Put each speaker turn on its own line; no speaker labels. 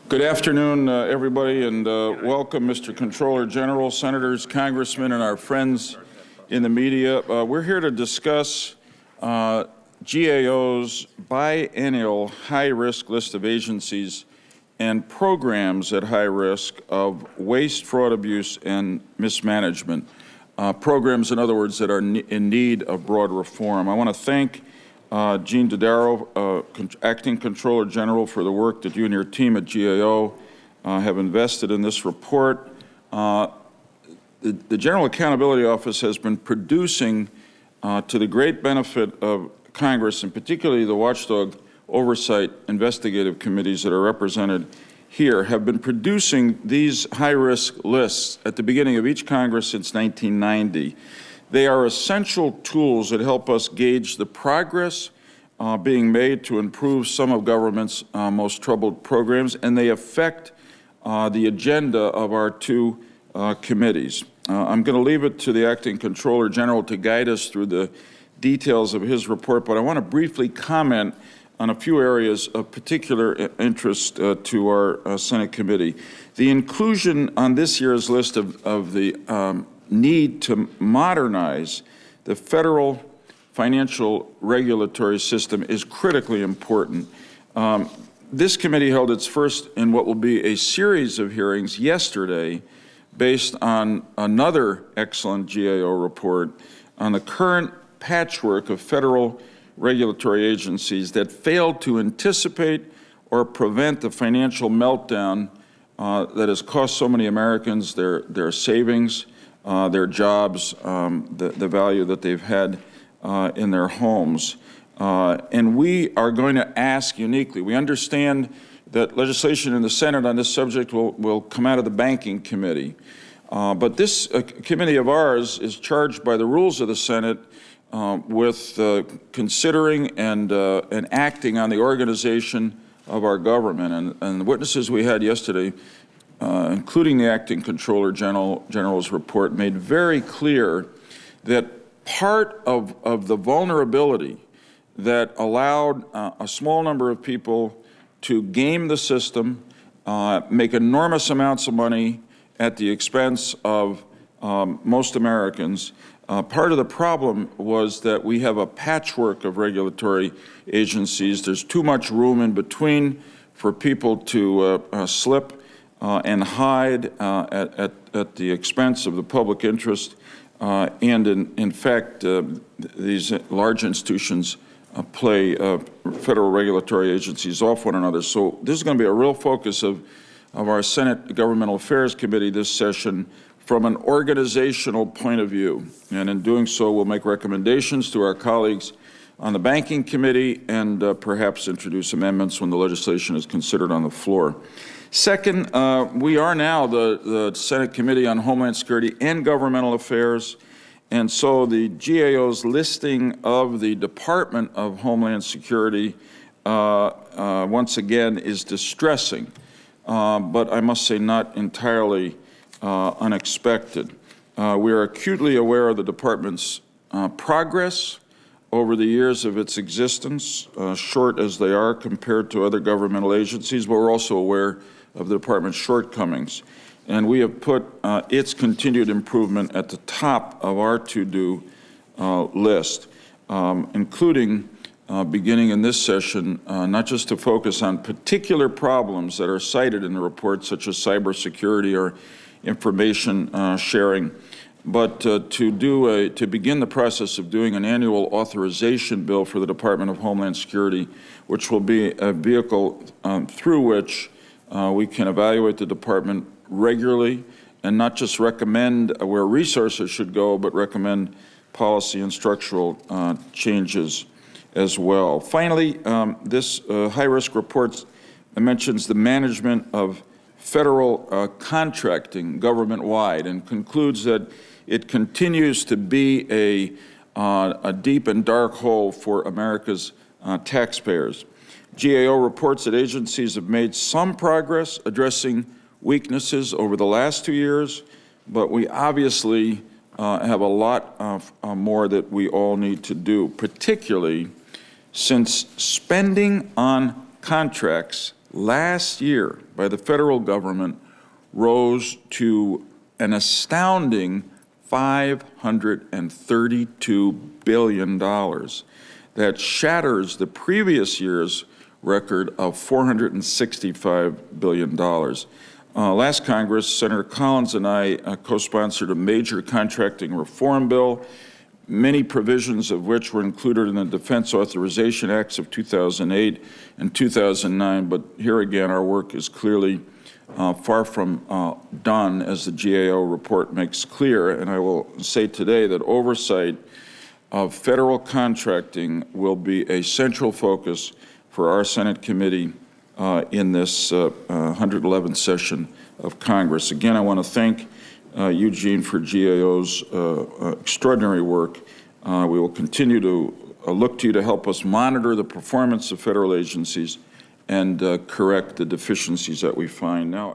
Good afternoon, everybody, and welcome, Mr. Comptroller General, Senators, Congressmen, and our friends in the media. We're here to discuss GAO's biennial high-risk list of agencies and programs at high risk of waste, fraud, abuse, and mismanagement. Programs, in other words, that are in need of broad reform. I want to thank Gene Dodaro, Acting Comptroller General, for the work that you and your team at GAO have invested in this report. The General Accountability Office has been producing, to the great benefit of Congress, and particularly the watchdog oversight investigative committees that are represented here, have been producing these high-risk lists at the beginning of each Congress since 1990. They are essential tools that help us gauge the progress being made to improve some of government's most troubled programs, and they affect the agenda of our two committees. I'm going to leave it to the Acting Comptroller General to guide us through the details of his report, but I want to briefly comment on a few areas of particular interest to our Senate committee. The inclusion on this year's list of the need to modernize the federal financial regulatory system is critically important. This committee held its first in what will be a series of hearings yesterday based on another excellent GAO report on the current patchwork of federal regulatory agencies that failed to anticipate or prevent the financial meltdown that has cost so many Americans their savings, their jobs, the value that they've had in their homes. And we are going to ask uniquely. We understand that legislation in the Senate on this subject will come out of the Banking Committee. But this committee of ours is charged by the rules of the Senate with considering and acting on the organization of our government. And the witnesses we had yesterday, including the Acting Comptroller General's report, made very clear that part of the vulnerability that allowed a small number of people to game the system, make enormous amounts of money at the expense of most Americans. Part of the problem was that we have a patchwork of regulatory agencies. There's too much room in between for people to slip and hide at the expense of the public interest. And in fact, these large institutions play federal regulatory agencies off one another. So this is going to be a real focus of our Senate Governmental Affairs Committee this session from an organizational point of view. And in doing so, we'll make recommendations to our colleagues on the Banking Committee and perhaps introduce amendments when the legislation is considered on the floor. Second, we are now the Senate Committee on Homeland Security and Governmental Affairs, and so the GAO's listing of the Department of Homeland Security once again is distressing, but I must say not entirely unexpected. We are acutely aware of the department's progress over the years of its existence, short as they are compared to other governmental agencies, but we're also aware of the department's shortcomings. And we have put its continued improvement at the top of our to-do list, including beginning in this session, not just to focus on particular problems that are cited in the report, such as cybersecurity or information sharing, but to begin the process of doing an annual authorization bill for the Department of Homeland Security, which will be a vehicle through which we can evaluate the department regularly and not just recommend where resources should go, but recommend policy and structural changes as well. Finally, this high-risk report mentions the management of federal contracting government-wide and concludes that it continues to be a deep and dark hole for America's taxpayers. GAO reports that agencies have made some progress addressing weaknesses over the last 2 years, but we obviously have a lot more that we all need to do, particularly since spending on contracts last year by the federal government rose to an astounding $532 billion. That shatters the previous year's record of $465 billion. Last Congress, Senator Collins and I co-sponsored a major contracting reform bill, many provisions of which were included in the Defense Authorization Acts of 2008 and 2009. But here again, our work is clearly far from done, as the GAO report makes clear. And I will say today that oversight of federal contracting will be a central focus for our Senate committee in this 111th session of Congress. Again, I want to thank Eugene for GAO's extraordinary work. We will continue to look to you to help us monitor the performance of federal agencies and correct the deficiencies that we find. Now,